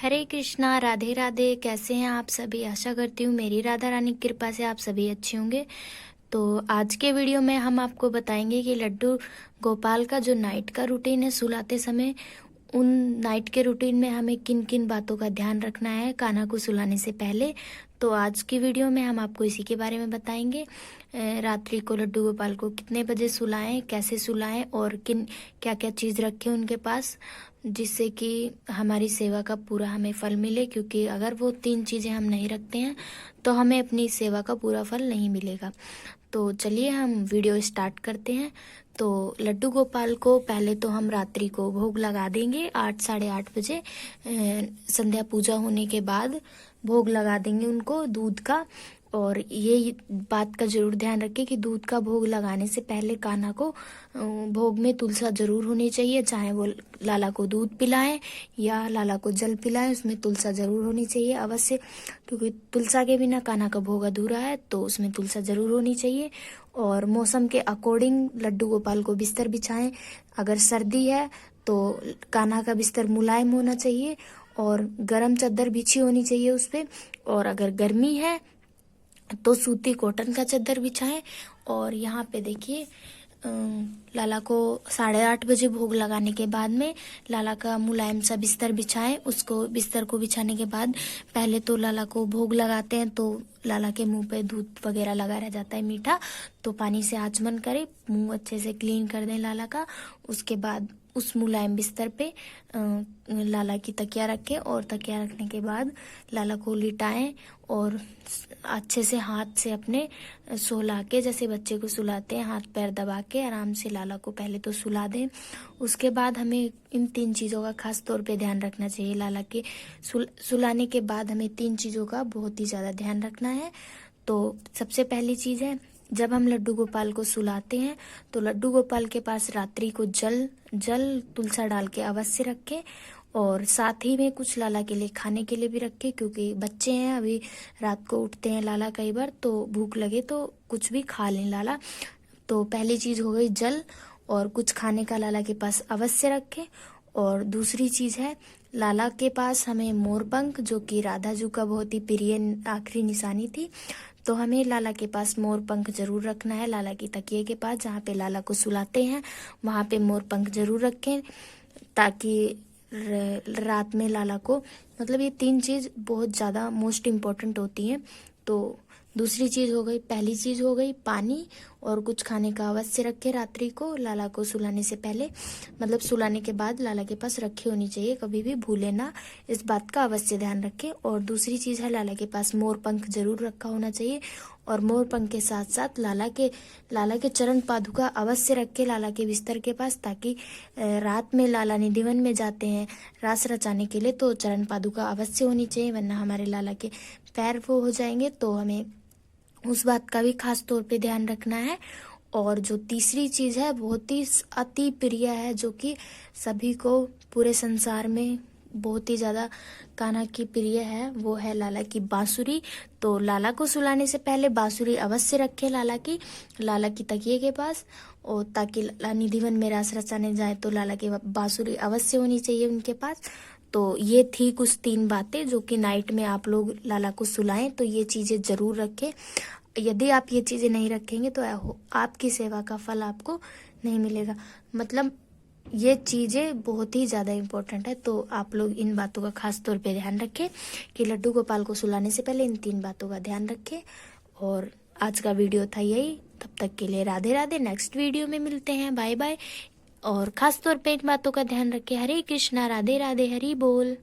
हरे कृष्णा, राधे राधे। कैसे हैं आप सभी? आशा करती हूँ मेरी राधा रानी की कृपा से आप सभी अच्छे होंगे। तो आज के वीडियो में हम आपको बताएंगे कि लड्डू गोपाल का जो नाइट का रूटीन है सुलाते समय, उन नाइट के रूटीन में हमें किन किन बातों का ध्यान रखना है कान्हा को सुलाने से पहले। तो आज की वीडियो में हम आपको इसी के बारे में बताएंगे। रात्रि को लड्डू गोपाल को कितने बजे सुलाएं, कैसे सुलाएं और किन क्या क्या चीज़ रखें उनके पास, जिससे कि हमारी सेवा का पूरा हमें फल मिले। क्योंकि अगर वो 3 चीज़ें हम नहीं रखते हैं तो हमें अपनी सेवा का पूरा फल नहीं मिलेगा। तो चलिए हम वीडियो स्टार्ट करते हैं। तो लड्डू गोपाल को पहले तो हम रात्रि को भोग लगा देंगे 8 साढ़े 8 बजे। संध्या पूजा होने के बाद भोग लगा देंगे उनको दूध का। और ये बात का जरूर ध्यान रखें कि दूध का भोग लगाने से पहले कान्हा को भोग में तुलसा जरूर होनी चाहिए। चाहे वो लाला को दूध पिलाएं या लाला को जल पिलाएं, उसमें तुलसा जरूर होनी चाहिए अवश्य। क्योंकि तुलसा के बिना कान्हा का भोग अधूरा है, तो उसमें तुलसा जरूर होनी चाहिए। और मौसम के अकॉर्डिंग लड्डू गोपाल को बिस्तर बिछाएं। अगर सर्दी है तो कान्हा का बिस्तर मुलायम होना चाहिए और गर्म चादर बिछी होनी चाहिए उस पे। और अगर गर्मी है तो सूती कॉटन का चादर बिछाएं। और यहाँ पे देखिए, लाला को 8:30 बजे भोग लगाने के बाद में लाला का मुलायम सा बिस्तर बिछाएं। उसको बिस्तर को बिछाने के बाद पहले तो लाला को भोग लगाते हैं, तो लाला के मुंह पे दूध वगैरह लगा रह जाता है मीठा, तो पानी से आचमन करें, मुंह अच्छे से क्लीन कर दें लाला का। उसके बाद उस मुलायम बिस्तर पे लाला की तकिया रखें और तकिया रखने के बाद लाला को लिटाएं और अच्छे से हाथ से अपने सुला के, जैसे बच्चे को सुलाते हैं, हाथ पैर दबा के आराम से लाला को पहले तो सुला दें। उसके बाद हमें इन 3 चीज़ों का खास तौर पे ध्यान रखना चाहिए। लाला के सुलाने के बाद हमें 3 चीज़ों का बहुत ही ज़्यादा ध्यान रखना है। तो सबसे पहली चीज़ है, जब हम लड्डू गोपाल को सुलाते हैं तो लड्डू गोपाल के पास रात्रि को जल तुलसा डाल के अवश्य रखें। और साथ ही में कुछ लाला के लिए खाने के लिए भी रखें, क्योंकि बच्चे हैं, अभी रात को उठते हैं लाला कई बार, तो भूख लगे तो कुछ भी खा लें लाला। तो पहली चीज़ हो गई जल, और कुछ खाने का लाला के पास अवश्य रखें। और दूसरी चीज़ है, लाला के पास हमें मोरपंख, जो कि राधा जी का बहुत ही प्रिय आखिरी निशानी थी, तो हमें लाला के पास मोरपंख जरूर रखना है। लाला की तकिए के पास जहाँ पे लाला को सुलाते हैं वहाँ पे मोरपंख जरूर रखें, ताकि रात में लाला को, मतलब ये 3 चीज़ बहुत ज़्यादा मोस्ट इम्पोर्टेंट होती हैं। तो दूसरी चीज़ हो गई, पहली चीज़ हो गई पानी, और कुछ खाने का अवश्य रखें रात्रि को लाला को सुलाने से पहले, मतलब सुलाने के बाद लाला के पास रखी होनी चाहिए, कभी भी भूले ना, इस बात का अवश्य ध्यान रखें। और दूसरी चीज़ है, लाला के पास मोरपंख जरूर रखा होना चाहिए। और मोरपंख के साथ साथ लाला के चरण पादुका अवश्य रखें लाला के बिस्तर के पास, ताकि रात में लाला निधिवन में जाते हैं रास रचाने के लिए, तो चरण पादुका अवश्य होनी चाहिए, वरना हमारे लाला के पैर वो हो जाएंगे। तो हमें उस बात का भी खास तौर पे ध्यान रखना है। और जो तीसरी चीज़ है, बहुत ही अति प्रिय है, जो कि सभी को पूरे संसार में बहुत ही ज़्यादा कान्हा की प्रिय है, वो है लाला की बांसुरी। तो लाला को सुलाने से पहले बांसुरी अवश्य रखें लाला की तकिए के पास, और ताकि लाला निधिवन में रास रचाने जाए तो लाला की बांसुरी अवश्य होनी चाहिए उनके पास। तो ये थी कुछ 3 बातें जो कि नाइट में आप लोग लाला को सुलाएं, तो ये चीज़ें ज़रूर रखें। यदि आप ये चीज़ें नहीं रखेंगे तो आपकी सेवा का फल आपको नहीं मिलेगा। मतलब ये चीज़ें बहुत ही ज़्यादा इम्पोर्टेंट है, तो आप लोग इन बातों का खास तौर पे ध्यान रखें कि लड्डू गोपाल को सुलाने से पहले इन 3 बातों का ध्यान रखें। और आज का वीडियो था यही, तब तक के लिए राधे राधे। नेक्स्ट वीडियो में मिलते हैं, बाय बाय। और खास तौर पे इन बातों का ध्यान रखें। हरे कृष्णा, राधे राधे, हरि बोल।